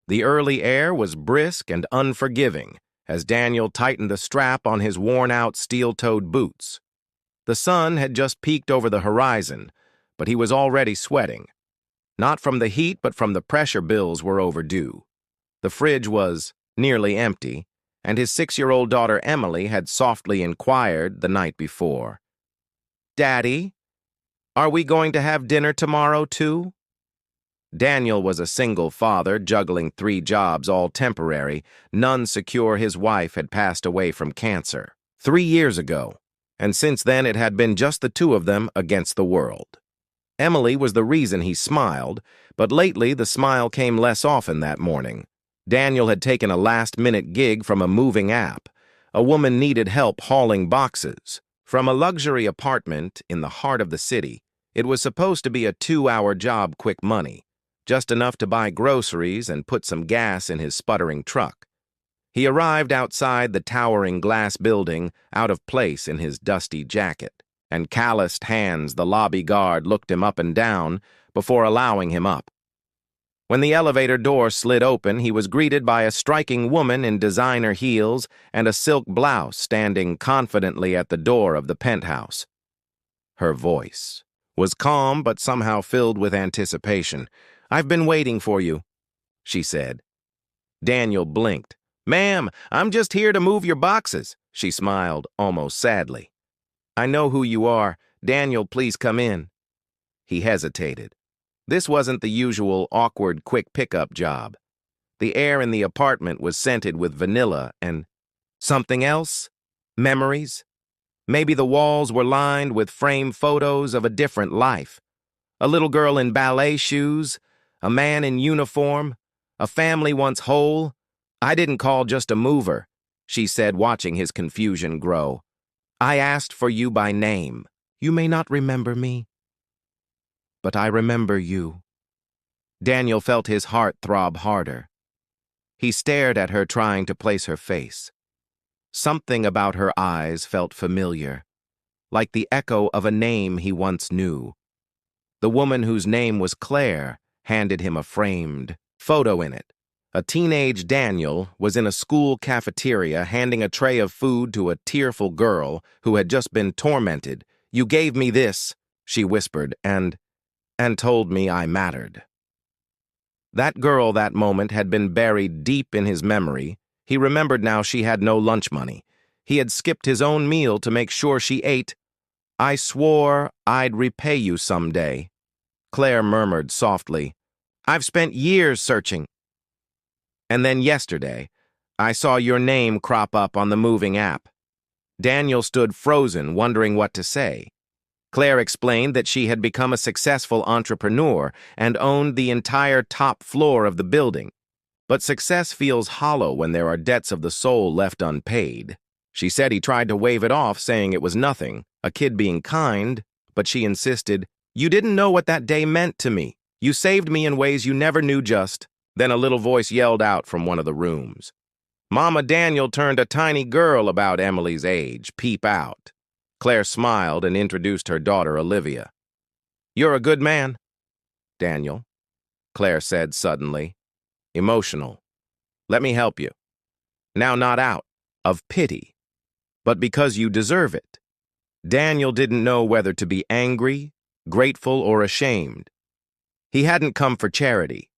The early air was brisk and unforgiving as Daniel tightened the strap on his worn-out steel-toed boots. The sun had just peeked over the horizon, but he was already sweating. Not from the heat, but from the pressure bills were overdue. The fridge was nearly empty, and his 6-year-old daughter Emily had softly inquired the night before, "Daddy, are we going to have dinner tomorrow too?" Daniel was a single father, juggling 3 jobs, all temporary, none secure. His wife had passed away from cancer 3 years ago, and since then it had been just the two of them against the world. Emily was the reason he smiled, but lately the smile came less often that morning. Daniel had taken a last-minute gig from a moving app. A woman needed help hauling boxes. From a luxury apartment in the heart of the city, it was supposed to be a 2-hour job, quick money, just enough to buy groceries and put some gas in his sputtering truck. He arrived outside the towering glass building, out of place in his dusty jacket, and calloused hands. The lobby guard looked him up and down before allowing him up. When the elevator door slid open, he was greeted by a striking woman in designer heels and a silk blouse standing confidently at the door of the penthouse. Her voice was calm but somehow filled with anticipation. "I've been waiting for you," she said. Daniel blinked. "Ma'am, I'm just here to move your boxes," she smiled, almost sadly. "I know who you are. Daniel, please come in." He hesitated. This wasn't the usual awkward, quick pickup job. The air in the apartment was scented with vanilla and something else? Memories? Maybe the walls were lined with framed photos of a different life. A little girl in ballet shoes, a man in uniform, a family once whole. "I didn't call just a mover," she said, watching his confusion grow. "I asked for you by name. You may not remember me, but I remember you." Daniel felt his heart throb harder. He stared at her, trying to place her face. Something about her eyes felt familiar, like the echo of a name he once knew. The woman whose name was Claire handed him a framed photo in it. A teenage Daniel was in a school cafeteria handing a tray of food to a tearful girl who had just been tormented. "You gave me this," she whispered, and told me I mattered. That girl, that moment, had been buried deep in his memory. He remembered now she had no lunch money. He had skipped his own meal to make sure she ate. "I swore I'd repay you someday," Claire murmured softly. "I've spent years searching. And then yesterday, I saw your name crop up on the moving app." Daniel stood frozen, wondering what to say. Claire explained that she had become a successful entrepreneur and owned the entire top floor of the building. But success feels hollow when there are debts of the soul left unpaid. She said he tried to wave it off, saying it was nothing, a kid being kind, but she insisted, "You didn't know what that day meant to me. You saved me in ways you never knew just." Then a little voice yelled out from one of the rooms. Mama Daniel turned a tiny girl about Emily's age peep out. Claire smiled and introduced her daughter, Olivia. "You're a good man, Daniel," Claire said suddenly, emotional. "Let me help you. Now, not out of pity, but because you deserve it." Daniel didn't know whether to be angry, grateful, or ashamed. He hadn't come for charity.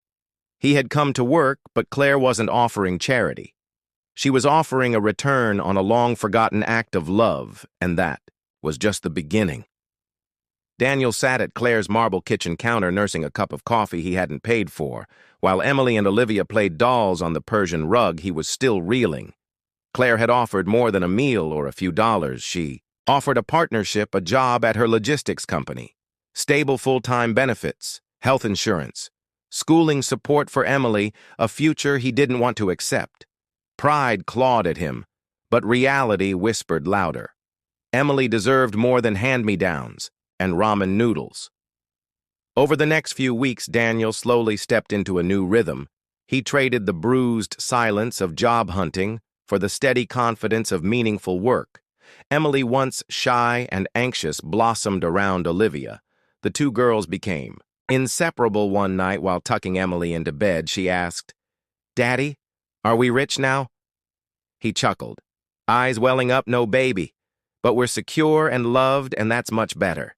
He had come to work, but Claire wasn't offering charity. She was offering a return on a long-forgotten act of love, and that was just the beginning. Daniel sat at Claire's marble kitchen counter nursing a cup of coffee he hadn't paid for. While Emily and Olivia played dolls on the Persian rug, he was still reeling. Claire had offered more than a meal or a few dollars. She offered a partnership, a job at her logistics company, stable full-time benefits, health insurance, schooling support for Emily, a future he didn't want to accept. Pride clawed at him, but reality whispered louder. Emily deserved more than hand-me-downs and ramen noodles. Over the next few weeks, Daniel slowly stepped into a new rhythm. He traded the bruised silence of job hunting for the steady confidence of meaningful work. Emily, once shy and anxious, blossomed around Olivia. The two girls became inseparable. One night, while tucking Emily into bed, she asked, Daddy, are we rich now? He chuckled. Eyes welling up, no baby. But we're secure and loved, and that's much better.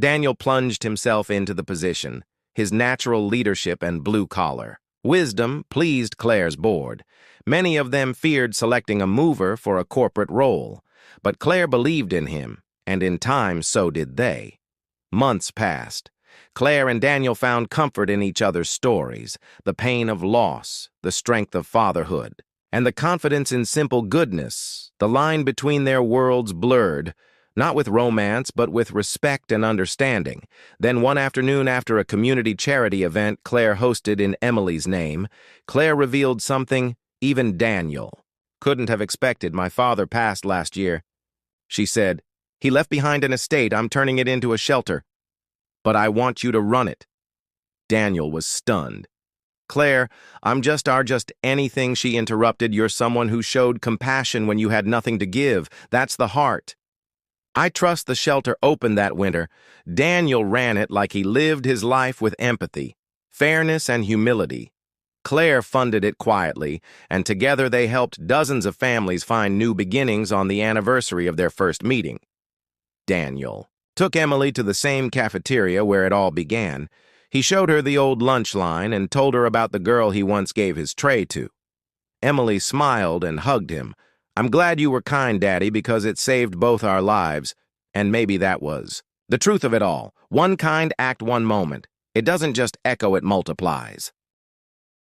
Daniel plunged himself into the position, his natural leadership and blue collar. Wisdom pleased Claire's board. Many of them feared selecting a mover for a corporate role, but Claire believed in him, and in time so did they. Months passed. Claire and Daniel found comfort in each other's stories, the pain of loss, the strength of fatherhood, and the confidence in simple goodness. The line between their worlds blurred, not with romance, but with respect and understanding. Then one afternoon after a community charity event Claire hosted in Emily's name, Claire revealed something even Daniel couldn't have expected. My father passed last year, she said. He left behind an estate. I'm turning it into a shelter. But I want you to run it. Daniel was stunned. Claire, I'm just anything, she interrupted. You're someone who showed compassion when you had nothing to give. That's the heart. I trust the shelter opened that winter. Daniel ran it like he lived his life with empathy, fairness, and humility. Claire funded it quietly, and together they helped dozens of families find new beginnings on the anniversary of their first meeting. Daniel took Emily to the same cafeteria where it all began. He showed her the old lunch line and told her about the girl he once gave his tray to. Emily smiled and hugged him. I'm glad you were kind, Daddy, because it saved both our lives. And maybe that was the truth of it all. One kind act, one moment. It doesn't just echo, it multiplies.